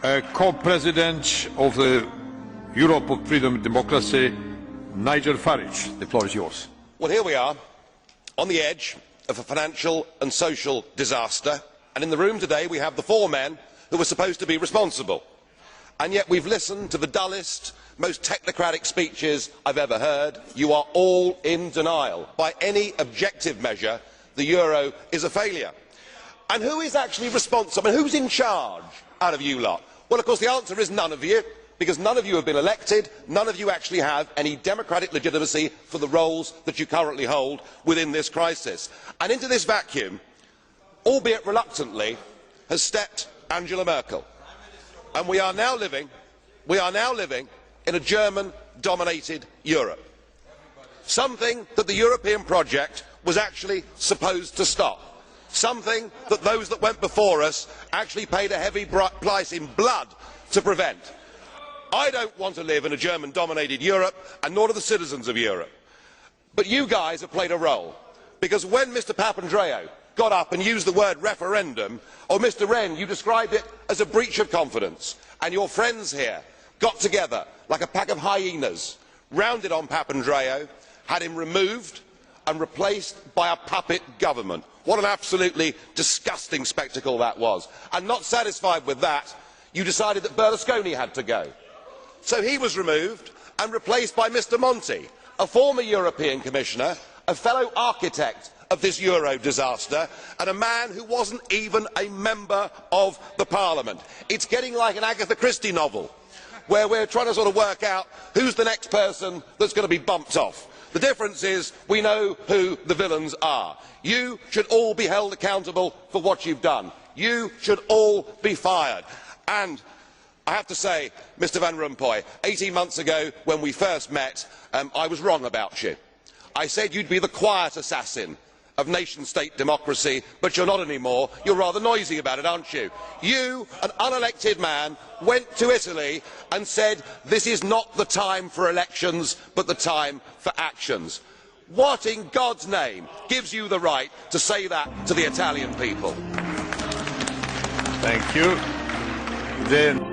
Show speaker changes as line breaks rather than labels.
Co-President of the Europe of Freedom and Democracy, Nigel Farage. The floor is yours.
Well, here we are, on the edge of a financial and social disaster, and in the room today we have the four men who were supposed to be responsible. And yet we've listened to the dullest, most technocratic speeches I've ever heard. You are all in denial. By any objective measure, the euro is a failure. And who is actually responsible? Who's in charge out of you lot? Well, of course, the answer is none of you, because none of you have been elected, none of you actually have any democratic legitimacy for the roles that you currently hold within this crisis. And into this vacuum, albeit reluctantly, has stepped Angela Merkel. And we are now living in a German-dominated Europe. Something that the European project was actually supposed to stop. Something that those that went before us actually paid a heavy price in blood to prevent. I don't want to live in a German-dominated Europe, and nor do the citizens of Europe. But you guys have played a role, because when Mr Papandreou got up and used the word referendum, or Mr Rehn, you described it as a breach of confidence, and your friends here got together like a pack of hyenas, rounded on Papandreou, had him removed and replaced by a puppet government. What an absolutely disgusting spectacle that was. And not satisfied with that, you decided that Berlusconi had to go. So he was removed and replaced by Mr Monti, a former European Commissioner, a fellow architect of this euro disaster, and a man who wasn't even a member of the Parliament. It's getting like an Agatha Christie novel, where we're trying to sort of work out who's the next person that's going to be bumped off. The difference is we know who the villains are. You should all be held accountable for what you've done. You should all be fired. And I have to say, Mr Van Rompuy, 18 months ago when we first met, I was wrong about you. I said you'd be the quiet assassin of nation-state democracy, but you're not anymore. You're rather noisy about it, aren't you? You, an unelected man, went to Italy and said this is not the time for elections, but the time for actions. What in God's name gives you the right to say that to the Italian people?
Thank you. Then